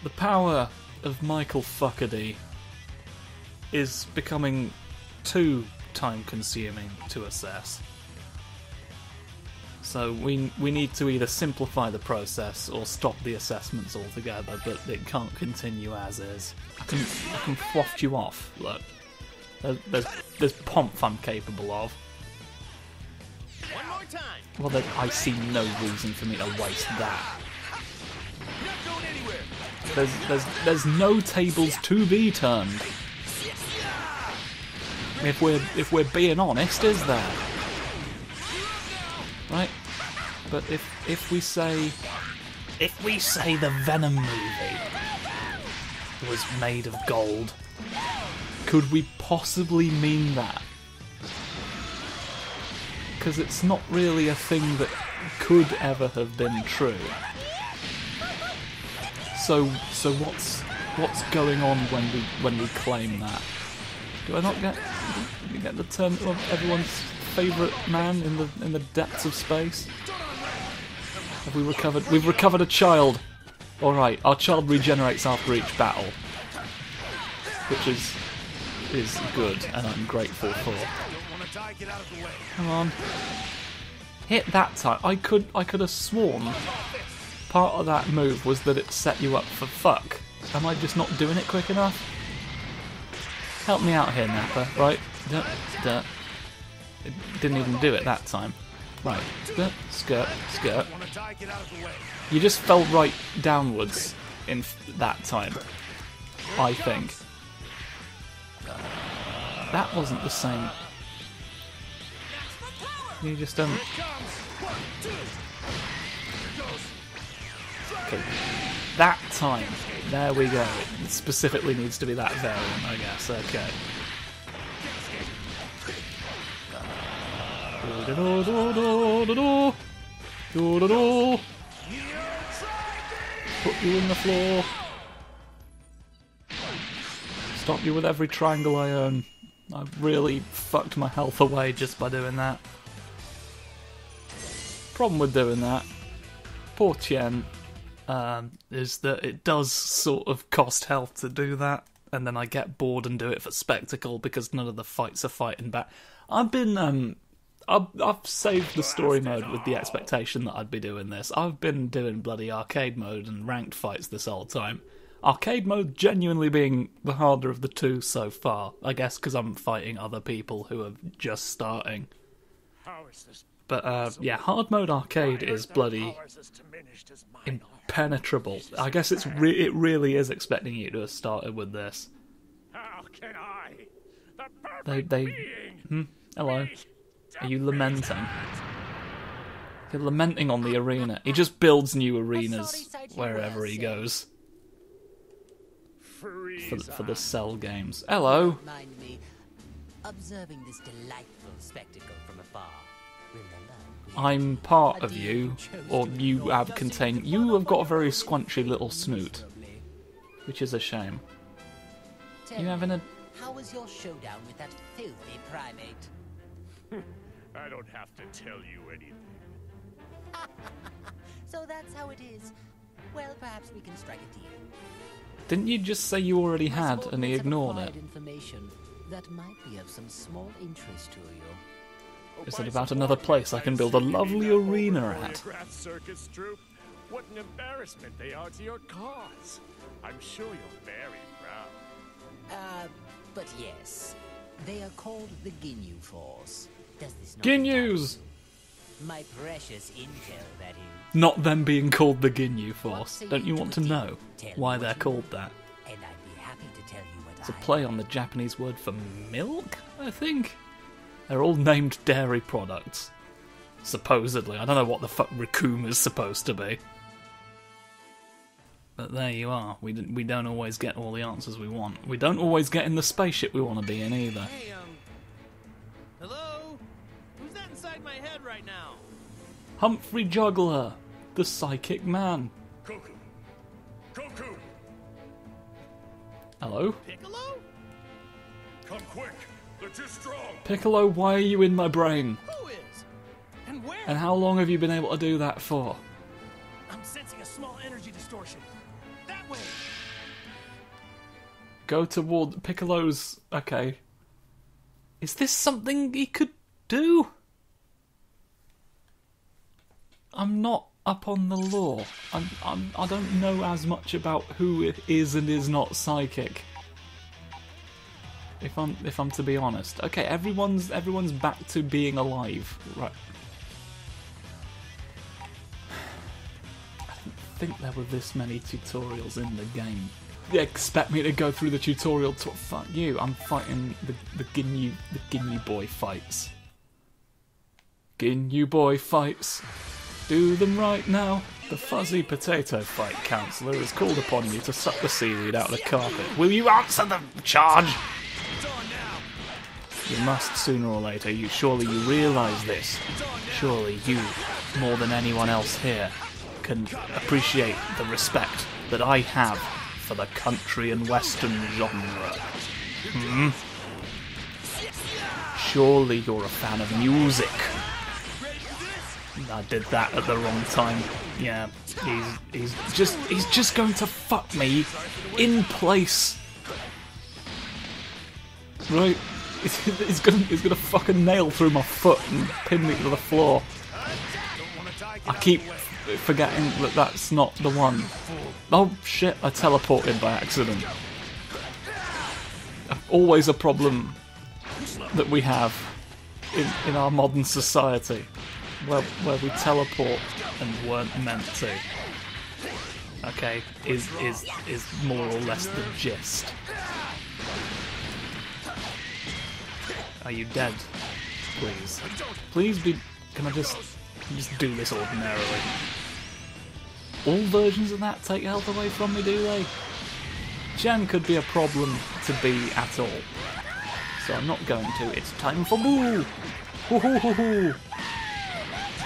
The power of Michael Fuckerty is becoming too time-consuming to assess. So we need to either simplify the process or stop the assessments altogether, but it can't continue as is. I can waft you off, look. There's pomp I'm capable of. One more time. Well, then I see no reason for me to waste that. You're not going anywhere. There's no tables to be turned. If we're being honest, is there? Right? But if we say the Venom movie was made of gold, could we possibly mean that? Because it's not really a thing that could ever have been true. So what's going on when we claim that? Do I not get the term of everyone's favourite man in the depths of space? Have we recovered? We've recovered a child. All right, our child regenerates after each battle, which is good, and I'm grateful for. Come on, hit that time. I could have sworn part of that move was that it set you up for fuck. Am I just not doing it quick enough? Help me out here, Napper. Right? Duh. It didn't even do it that time. Right. Skirt. You just fell right downwards in that time. I think. That wasn't the same. You just Okay. That time. There we go. It specifically needs to be that variant, I guess. Okay. Put you in the floor. Stop you with every triangle I own. I've really fucked my health away just by doing that. Problem with doing that, poor Tien, is that it does sort of cost health to do that, and then I get bored and do it for spectacle because none of the fights are fighting back. I've saved the story mode with the expectation that I'd be doing this. I've been doing bloody arcade mode and ranked fights this whole time. Arcade mode genuinely being the harder of the two so far. I guess because I'm fighting other people who are just starting. But yeah, hard mode arcade is bloody impenetrable. I guess it really is expecting you to have started with this. How can I? Hello. Are you lamenting? You're lamenting on the arena. He just builds new arenas wherever he goes. For the Cell games. Hello. Mind me, observing this delightful spectacle from afar. I'm part of you, or you have contained. You have got a very squanchy little snoot, which is a shame. You having a? How was your showdown with that filthy primate? I don't have to tell you anything. So that's how it is. Well, perhaps we can strike a deal. Didn't you just say you already had, and he ignored it? Information that might be of some small interest to you. Is it about another place I can build a lovely arena at? Circus troupe. What an embarrassment they are to your cause. I'm sure you're very proud. But yes, they are called the Ginyu Force. Does this not Ginyus! My precious intel, that is. Not them being called the Ginyu Force. Don't you want to know why they're called that? And I'd be happy to tell you what It's a play on the Japanese word for milk, I think? They're all named dairy products. Supposedly. I don't know what the fuck Raccoon is supposed to be. But there you are. We don't always get all the answers we want. We don't always get in the spaceship we want to be in either. Hey, hello? Who's that inside my head right now? Humphrey Juggler, the psychic man. Goku! Hello? Piccolo? Come quick! They're too strong! Piccolo, why are you in my brain? Who is? And where? And how long have you been able to do that for? I'm sensing a small energy distortion. That way! Go toward Piccolo's... Okay. Is this something he could do? I'm not up on the lore. I don't know as much about who is and is not psychic. If I'm to be honest. Okay, everyone's back to being alive. Right. I didn't think there were this many tutorials in the game. You expect me to go through the tutorial to... Fuck you, I'm fighting the Ginyu boy fights. Ginyu boy fights. Do them right now. The fuzzy potato fight counselor has called upon you to suck the seaweed out of the carpet. Will you answer the charge? You must sooner or later. Surely you realise this. Surely you, more than anyone else here, can appreciate the respect that I have for the country and western genre. Hmm? Surely you're a fan of music. I did that at the wrong time. Yeah, he's just going to fuck me in place. Right? He's gonna fucking nail through my foot and pin me to the floor. I keep forgetting that that's not the one. Oh shit, I teleported by accident. Always a problem that we have in our modern society. Where we teleport and weren't meant to. Okay, is more or less the gist. Are you dead? Please. Please be... Can I just do this ordinarily? All versions of that take health away from me, do they? Gen could be a problem to be at all. So I'm not going to. It's time for boo! Hoo hoo hoo hoo!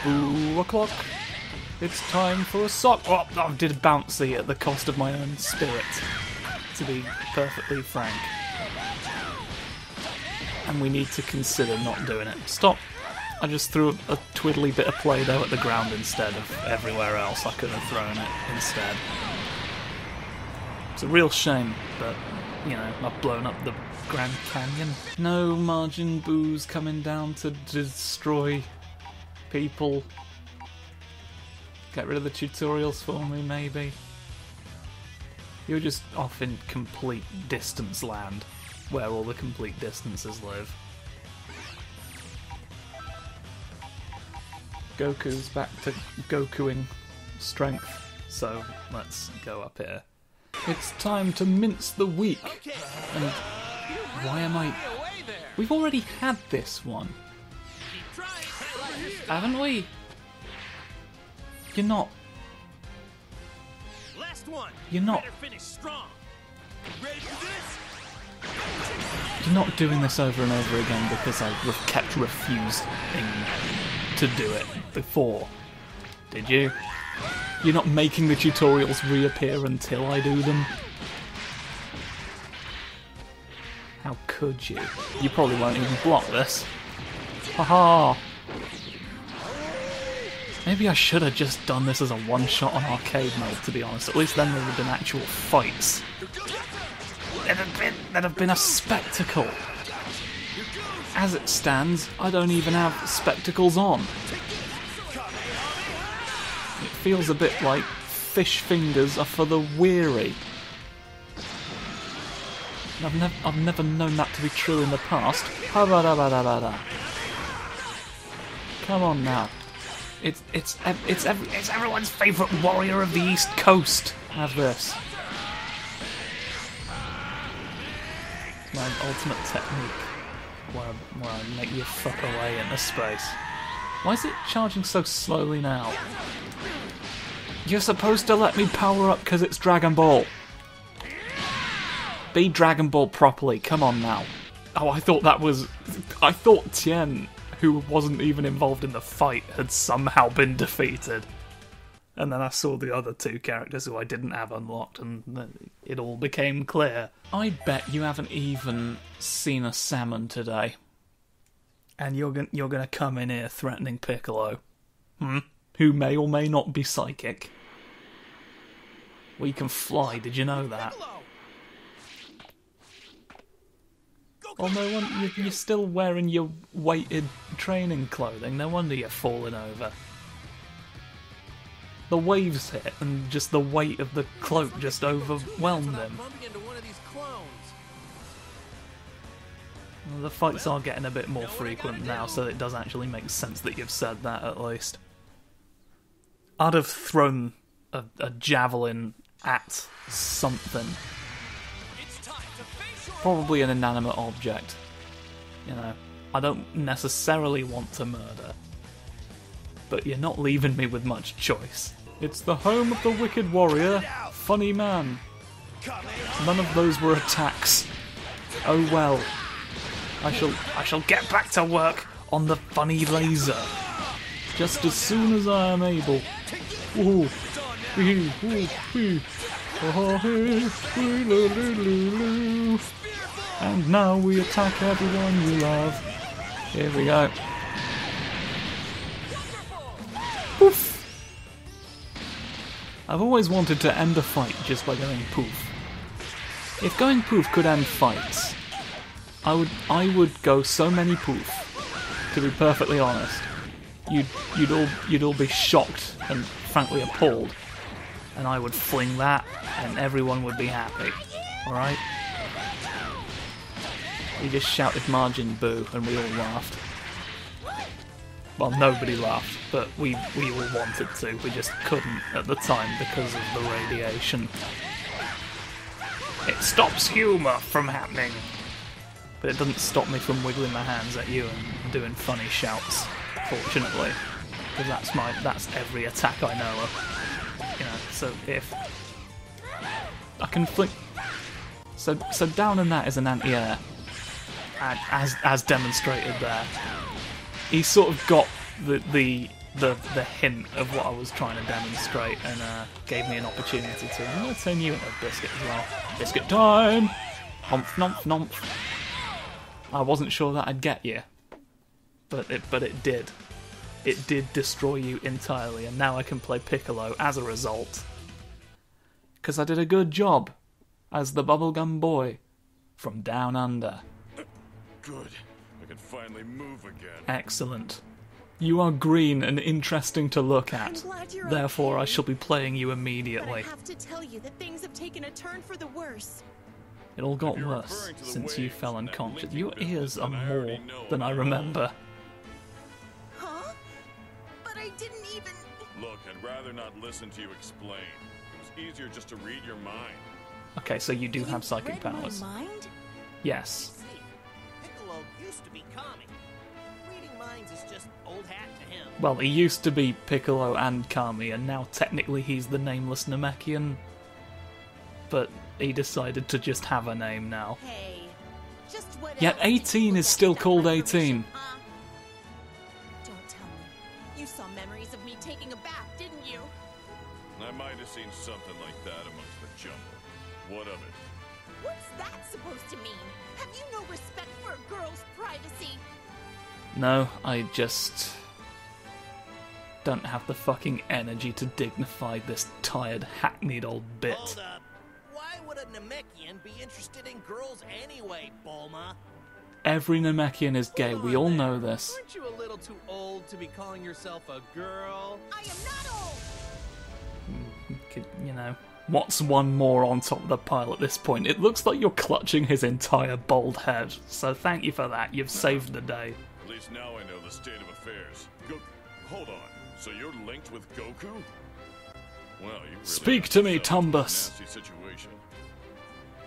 Boo o'clock. It's time for a sock. Oh, I did bouncy at the cost of my own spirit, to be perfectly frank. And we need to consider not doing it. Stop. I just threw a twiddly bit of Play-Doh at the ground instead of everywhere else. I could have thrown it instead. It's a real shame, but, you know, I've blown up the Grand Canyon. No margin boos coming down to destroy people. Get rid of the tutorials for me, maybe. You're just off in complete distance land, where all the complete distances live. Goku's back to Gokuing strength, so let's go up here. It's time to mince the weak. Okay. And why am I... We've already had this one. Haven't we? You're not. Last one. You're not. Better finish strong. Ready for this? You're not doing this over and over again because I kept refusing to do it before, did you? You're not making the tutorials reappear until I do them? How could you? You probably won't even block this. Haha! Maybe I should have just done this as a one-shot on arcade mode, to be honest. At least then there would have been actual fights. That'd have been a spectacle. As it stands, I don't even have spectacles on. It feels a bit like fish fingers are for the weary. I've never known that to be true in the past. Come on now. It's everyone's favourite warrior of the East Coast. Have this. It's my ultimate technique, where I make you fuck away into space. Why is it charging so slowly now? You're supposed to let me power up because it's Dragon Ball. Be Dragon Ball properly. Come on now. Oh, I thought Tien, who wasn't even involved in the fight, had somehow been defeated. And then I saw the other two characters who I didn't have unlocked, and it all became clear. I bet you haven't even seen a salmon today. And you're gonna come in here threatening Piccolo. Who may or may not be psychic. Well, you can fly, did you know that? Oh, no wonder you're still wearing your weighted training clothing. No wonder you're falling over. The waves hit, and just the weight of the cloak just overwhelmed him. Well, the fights are getting a bit more frequent now, so it does actually make sense that you've said that, at least. I'd have thrown a javelin at something. Probably an inanimate object. You know, I don't necessarily want to murder, but you're not leaving me with much choice. It's the home of the wicked warrior, funny man. None of those were attacks. Oh well. I shall get back to work on the funny laser just as soon as I am able. Ooh. And now we attack everyone you love. Here we go. Poof! I've always wanted to end a fight just by going poof. If going poof could end fights, I would go so many poof. To be perfectly honest, you'd all be shocked and frankly appalled, and I would fling that, and everyone would be happy. All right? He just shouted margin boo, and we all laughed. Well, nobody laughed, but we all wanted to. We just couldn't at the time because of the radiation. It stops humour from happening. But it doesn't stop me from wiggling my hands at you and doing funny shouts, fortunately. Because that's every attack I know of. You know, so if I can flick. So down in that is an anti-air, as demonstrated there. He sort of got the hint of what I was trying to demonstrate and gave me an opportunity to. I'm going to turn you into a biscuit as well. Biscuit time! Nomp, nomp, nomp. I wasn't sure that I'd get you, but it did. It did destroy you entirely, and now I can play Piccolo as a result. Because I did a good job as the bubblegum boy from down under. Good. I can finally move again. Excellent. You are green and interesting to look at. Therefore, I shall be playing you immediately. But I have to tell you that things have taken a turn for the worse. It all got worse since you fell unconscious. Your ears are more than I remember. Huh? But I didn't even... Look, I'd rather not listen to you explain. It was easier just to read your mind. Okay, so you do have psychic powers. My mind? Yes. See, Piccolo used to be Kami. Reading minds is just old hat to him. Well, he used to be Piccolo and Kami, and now technically he's the nameless Namekian. But he decided to just have a name now. Hey, just what Yet else did you 18 look is at still with that called preparation, 18. huh? Don't tell me. You saw memories of me taking a bath, didn't you? I might have seen something like that amongst the jumble. What of it? What's that supposed to mean? Have you no respect for a girl's privacy? No, I just don't have the fucking energy to dignify this tired, hackneyed old bit. Hold up. Why would a Namekian be interested in girls anyway, Bulma? Every Namekian is gay, we all know this. Aren't you a little too old to be calling yourself a girl? I am not old! You know, what's one more on top of the pile at this point? It looks like you're clutching his entire bald head, so thank you for that, you've saved the day. At least now I know the state of affairs. Hold on. So you're linked with Goku? Well, you really Speak to me, yourself into a Tumbus. nasty situation.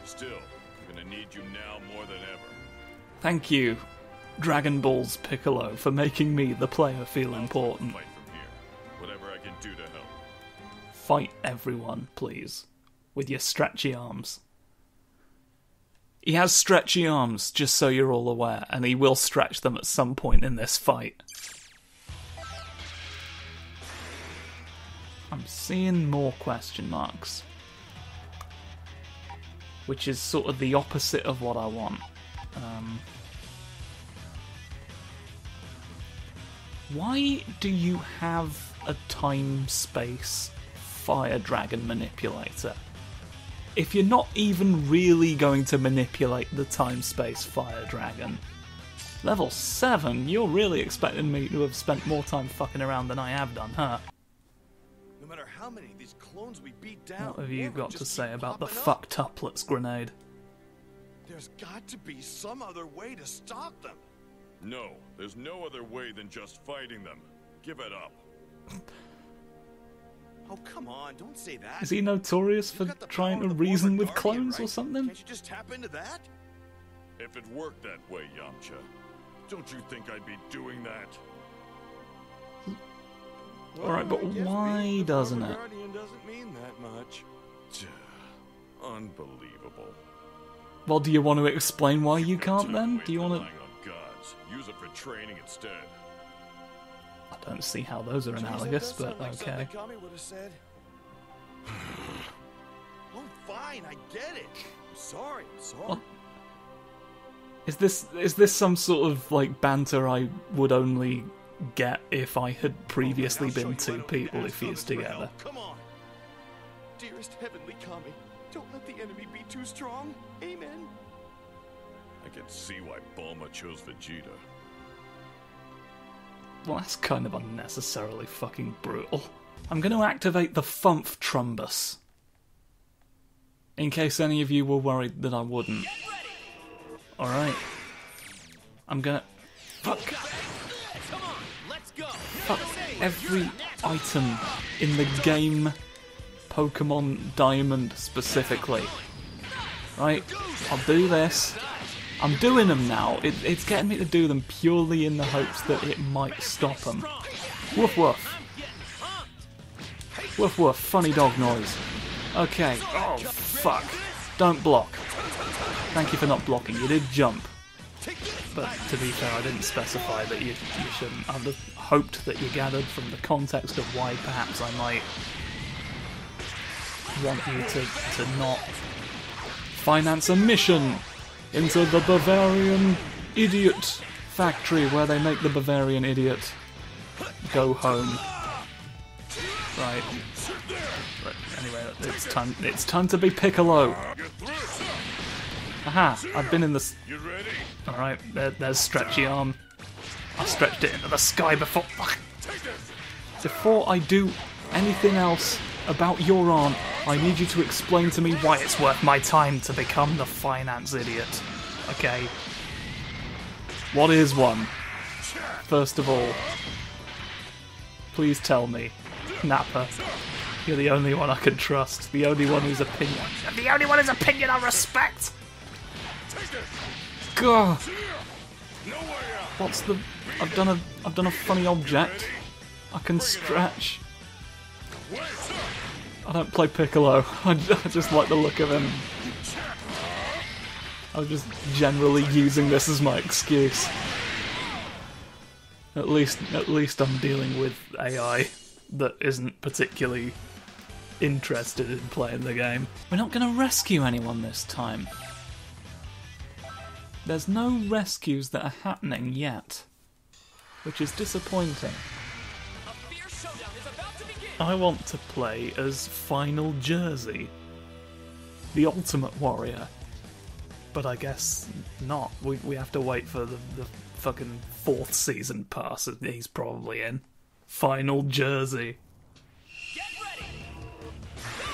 Still, I'm gonna need you now more than ever. Thank you, Dragon Ball's Piccolo, for making me, the player, feel important. Fight from here. Whatever I can do to help. Fight everyone, please, with your stretchy arms. He has stretchy arms, just so you're all aware, and he will stretch them at some point in this fight. I'm seeing more question marks, which is sort of the opposite of what I want. Why do you have a time-space fire dragon manipulator? if you're not even really going to manipulate the time-space fire dragon, level 7, you're really expecting me to have spent more time fucking around than I have done, huh? No matter how many of these clones we beat down, What have you more will got to just say keep about the popping up. fucktuplets grenade? There's got to be some other way to stop them. No, there's no other way than just fighting them. Give it up. Oh, come on, don't say that. Is he notorious for You've got the trying power to of the reason former with Guardian, clones or right? something? Can't you just tap into that? If it worked that way, Yamcha, don't you think I'd be doing that? Alright, but I guess why being the doesn't former it? Guardian doesn't mean that much. Unbelievable. Well, do you want to explain why you Got can't time then? waste Do you want to... relying on gods. Use it for training instead. I don't see how those are Geez, that analogous, does but sound like okay. something Kami would have said. Oh, fine, I get it. I'm sorry. What? Is this some sort of like banter I would only get if I had previously Alright, I'll been show you two why don't we people ask if used others for together? help. Come on. Dearest heavenly Kami, don't let the enemy be too strong. Amen. I can see why Bulma chose Vegeta. Well, that's kind of unnecessarily fucking brutal. I'm going to activate the Thumph Trumbus. In case any of you were worried that I wouldn't. Alright. I'm gonna... Fuck. Come on, let's go. Fuck every item in the game. Pokemon Diamond specifically. Right? I'll do this. I'm doing them now. It's getting me to do them purely in the hopes that it might stop them. Woof woof. Woof woof. Funny dog noise. Okay. Oh, fuck. Don't block. Thank you for not blocking. You did jump. But to be fair, I didn't specify that you shouldn't. I would have hoped that you gathered from the context of why perhaps I might want you to not finance a mission into the Bavarian Idiot Factory where they make the Bavarian Idiot go home. Right. Anyway, it's time to be Piccolo. Aha! I've been in the... You ready? Alright, there's stretchy arm. I stretched it into the sky before... Before I do anything else about your arm, I need you to explain to me why it's worth my time to become the finance idiot. Okay? What is one? First of all, please tell me. Nappa. You're the only one I can trust. The only one whose opinion... The only one whose opinion I respect! God. What's the... I've done a funny object. I can stretch. I don't play Piccolo. I just like the look of him. I was just generally using this as my excuse. At least I'm dealing with AI that isn't particularly interested in playing the game. We're not going to rescue anyone this time. There's no rescues that are happening yet, which is disappointing. I want to play as Final Jersey, the Ultimate Warrior, but I guess not. We have to wait for the fucking 4th season pass that he's probably in. Final Jersey.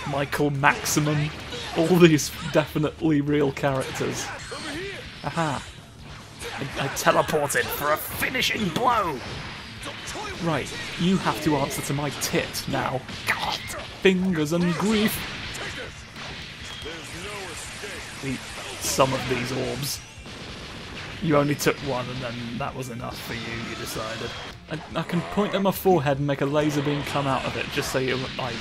Michael Maximum. All these definitely real characters. Aha. I teleported for a finishing blow! Right, you have to answer to my tit now. God, fingers and grief. Eat some of these orbs. You only took one and then that was enough for you decided. I can point at my forehead and make a laser beam come out of it, just so I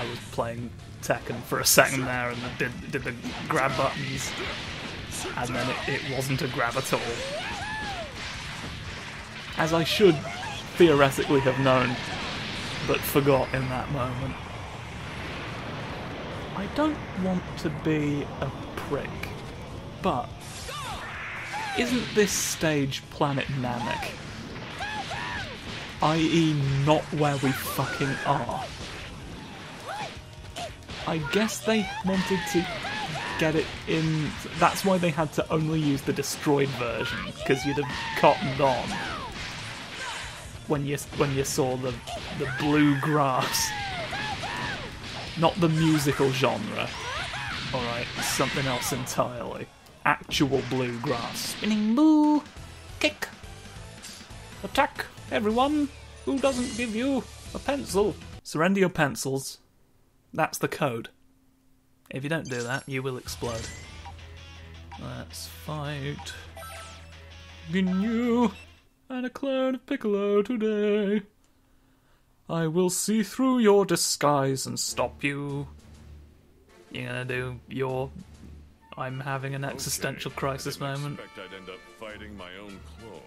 was playing Tekken for a second there and did the grab buttons. And then it wasn't a grab at all. As I should theoretically have known, but forgot in that moment. I don't want to be a prick, but isn't this stage Planet Namek? I.e. not where we fucking are. I guess they wanted to get it in. That's why they had to only use the destroyed version, because you'd have cottoned on when you saw the bluegrass, not the musical genre. All right, something else entirely. Actual bluegrass. Spinning boo, kick, attack, everyone. Who doesn't give you a pencil? Surrender your pencils. That's the code. If you don't do that, you will explode. Let's fight Ginyu and a clone of Piccolo today. I will see through your disguise and stop you. You're gonna do your I'm having an existential crisis moment. Expect I'd end up fighting my own clone.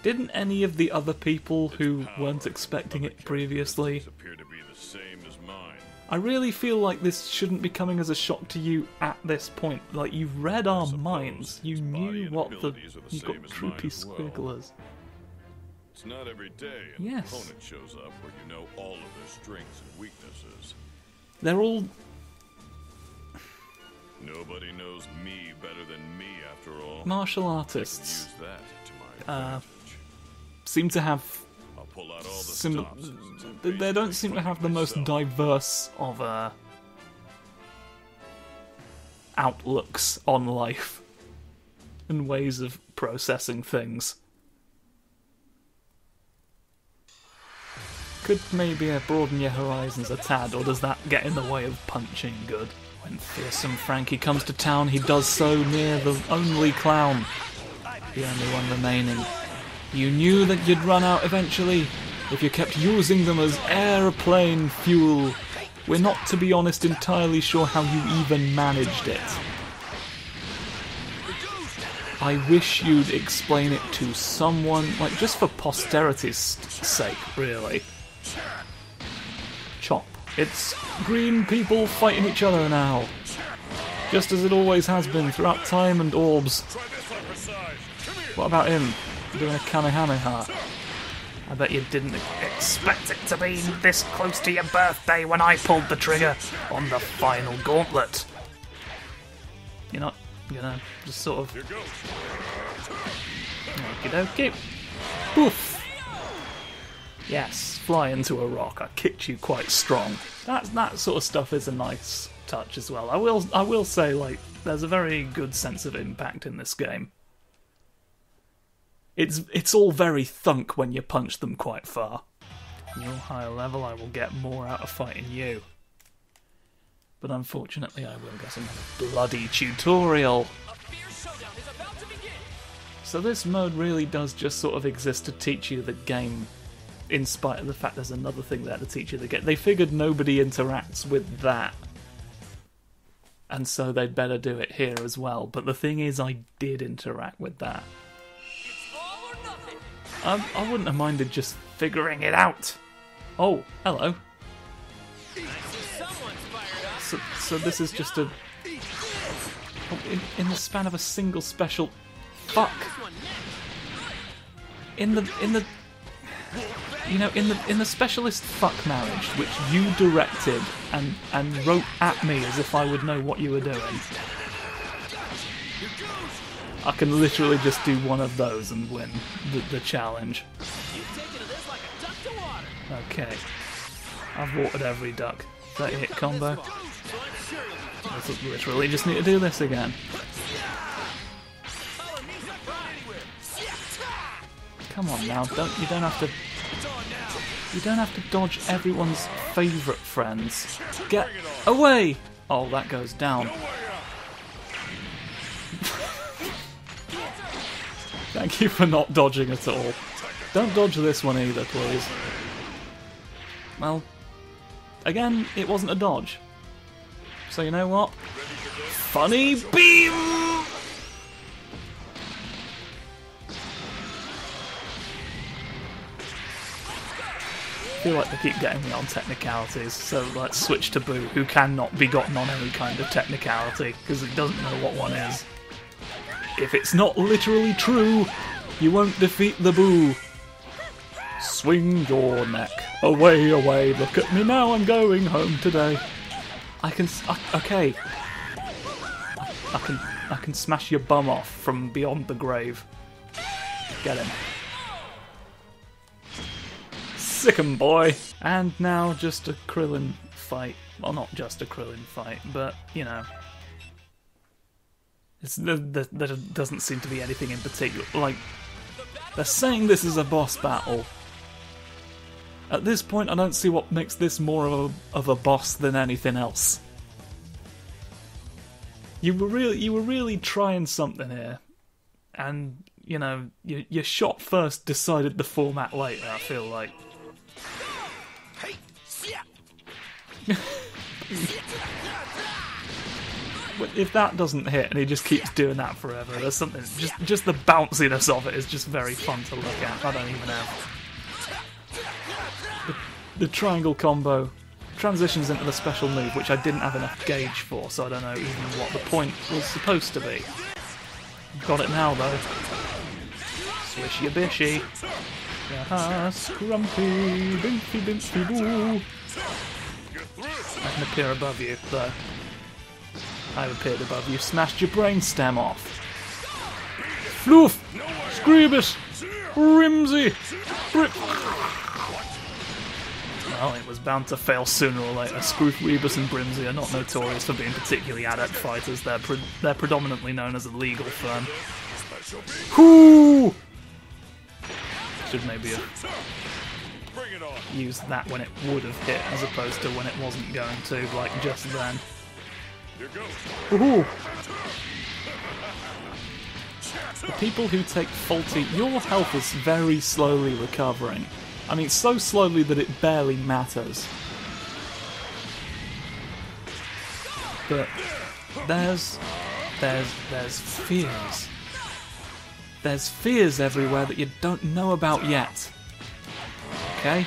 Didn't any of the other people who weren't expecting it previously Appear to be the same as mine. I really feel like this shouldn't be coming as a shock to you at this point. Like, you've read our minds. You knew what the... You've got droopy squigglers. It's not every day an Yes. opponent shows up where you know all of their strengths and weaknesses. They're all... Nobody knows me better than me, after all. martial I can artists. use that to my advantage. Seem to have... I'll pull out all the stops. They don't seem to have the most diverse of outlooks on life and ways of processing things. Could maybe broaden your horizons a tad, or does that get in the way of punching good? When fearsome Frankie comes to town, he does so near the only clown, the only one remaining. You knew that you'd run out eventually, if you kept using them as airplane fuel. We're not, to be honest, entirely sure how you even managed it. I wish you'd explain it to someone, like, just for posterity's sake, really. Chop. It's green people fighting each other now. Just as it always has been throughout time and orbs. What about him? Doing a Kamehameha. I bet you didn't expect it to be this close to your birthday when I pulled the trigger on the final gauntlet. You're not gonna just sort of... Okie dokie. Poof! Yes, fly into a rock. I kicked you quite strong. That sort of stuff is a nice touch as well. I will say, like, there's a very good sense of impact in this game. It's all very thunk when you punch them quite far. You're higher level, I will get more out of fighting you. But unfortunately, I will get another bloody tutorial. So this mode really does just sort of exist to teach you the game, in spite of the fact there's another thing there to teach you the game. They figured nobody interacts with that, and so they'd better do it here as well. But the thing is, I did interact with that. I wouldn't have minded just figuring it out. Oh, hello. So this is just a... In the span of a single special... Fuck! In the specialist fuck marriage, which you directed and wrote at me as if I would know what you were doing, I can literally just do one of those and win the challenge. Okay. I've watered every duck. 30-hit combo. I literally just need to do this again. Come on now, you don't have to dodge everyone's favourite friends. Get away! Oh, that goes down. Thank you for not dodging at all. Don't dodge this one either, please. Well, again, it wasn't a dodge. So you know what? Funny beam! I feel like they keep getting me on technicalities, so let's switch to Boo, who cannot be gotten on any kind of technicality, because he doesn't know what one is. If it's not literally true, you won't defeat the Boo. Swing your neck. Away, away, look at me now, I'm going home today. Okay. I can smash your bum off from beyond the grave. Get him. Sick 'em, boy! And now just a Krillin fight. Well, not just a Krillin fight, but, you know. There doesn't seem to be anything in particular. Like, they're saying this is a boss battle. At this point, I don't see what makes this more of a boss than anything else. You were really trying something here, and you know your shot first decided the format later. I feel like. If that doesn't hit and he just keeps doing that forever, there's something. Just the bounciness of it is just very fun to look at. I don't even know. The triangle combo transitions into the special move, which I didn't have enough gauge for, so I don't know even what the point was supposed to be. Got it now though. Swishy bishy. Yaha, scrumpy, bimpy bimpy boo. I can appear above you, though. I've appeared above you. Smashed your brainstem off. Floof! Screebus! Rimsy! Well, it was bound to fail sooner or later. Scroof, Rebus and Brimsy are not notorious for being particularly adept fighters. They're predominantly known as a legal firm. Whoo! Should maybe have used that when it would have hit, as opposed to when it wasn't going to, like just then. Woohoo! The people who take faulty... Your health is very slowly recovering. I mean, so slowly that it barely matters. But there's fears. There's fears everywhere that you don't know about yet. Okay?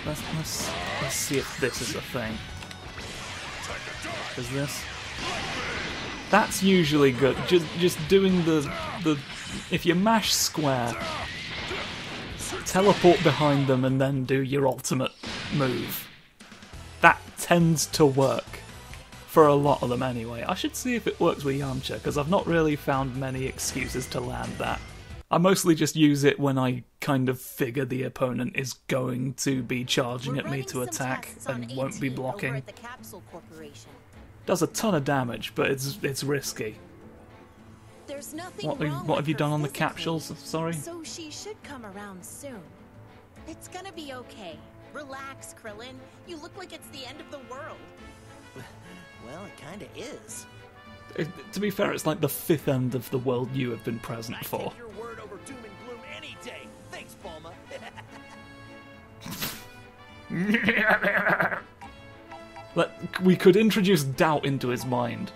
Let's see if this is a thing. Is this? That's usually good. Just doing the if you mash square, teleport behind them and then do your ultimate move. That tends to work. For a lot of them anyway. I should see if it works with Yamcha, because I've not really found many excuses to land that. I mostly just use it when I kind of figure the opponent is going to be charging at me to attack and won't be blocking. Does a ton of damage, but it's risky. There's nothing What have you done on the capsules? Sorry? So she should come around soon. It's gonna be okay. Relax, Krillin. You look like it's the end of the world. Well, it kinda is. To be fair, it's like the 5th end of the world you have been present for. I take your word over doom and gloom any day. Thanks, Bulma. We could introduce doubt into his mind,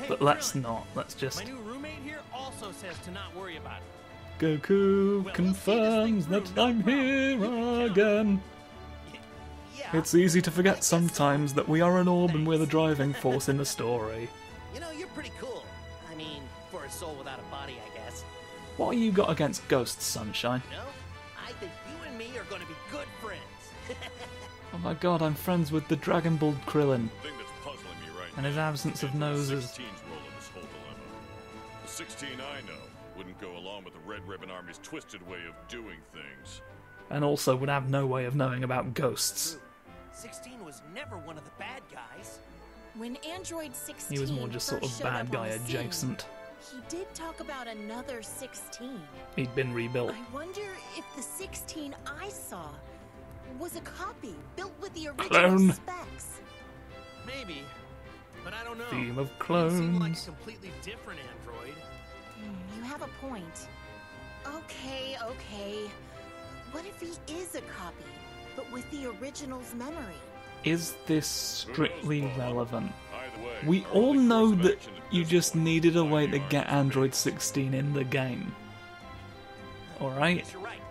but let's Krillin, not. Let's just... My new roommate here also says to not worry about it. Goku confirms that I'm here again. Yeah. It's easy to forget sometimes that we are an orb and we're the driving force in the story. You know, you're pretty cool. I mean, for a soul without a body, I guess. What have you got against ghosts, Sunshine? You know, I think you and me are going to be good friends. Oh my god, I'm friends with the DragonBall Krillin. The thing that's puzzling me right And his now absence of is the noses. 16's role in this whole dilemma. The 16 I know wouldn't go along with the Red Ribbon Army's twisted way of doing things. And also would have no way of knowing about ghosts. 16 was never one of the bad guys. When Android 16 He was more just sort of first showed bad up guy on the scene, adjacent. he did talk about another 16. He'd been rebuilt. I wonder if the 16 I saw was a copy built with the original Clone. specs. Maybe, but I don't know. Theme of He seemed like a clones. completely different android. You have a point. Okay. What if he is a copy, but with the original's memory? Is this strictly relevant? Either way, We our all only know course of that action at you this just point is needed a way to finding get our Android 16 in the game. Alright? Yes, you're right.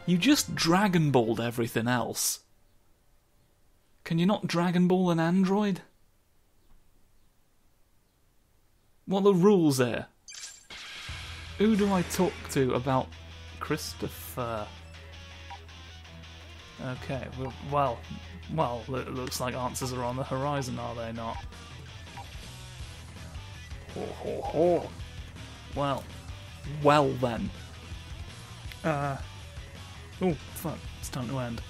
You just Dragon Balled everything else. Can you not Dragon Ball an android? What are the rules here? Who do I talk to about Christopher? Okay, well, Well, it looks like answers are on the horizon, are they not? Ho, ho, ho. Well then. Oh, fuck, it's time to end.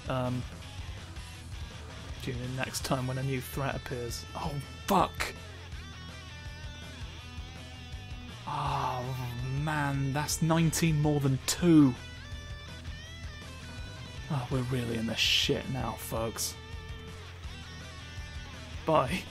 Tune in next time when a new threat appears. Oh, fuck! Oh, man, that's 19 more than 2. Oh, we're really in the shit now, folks. Bye.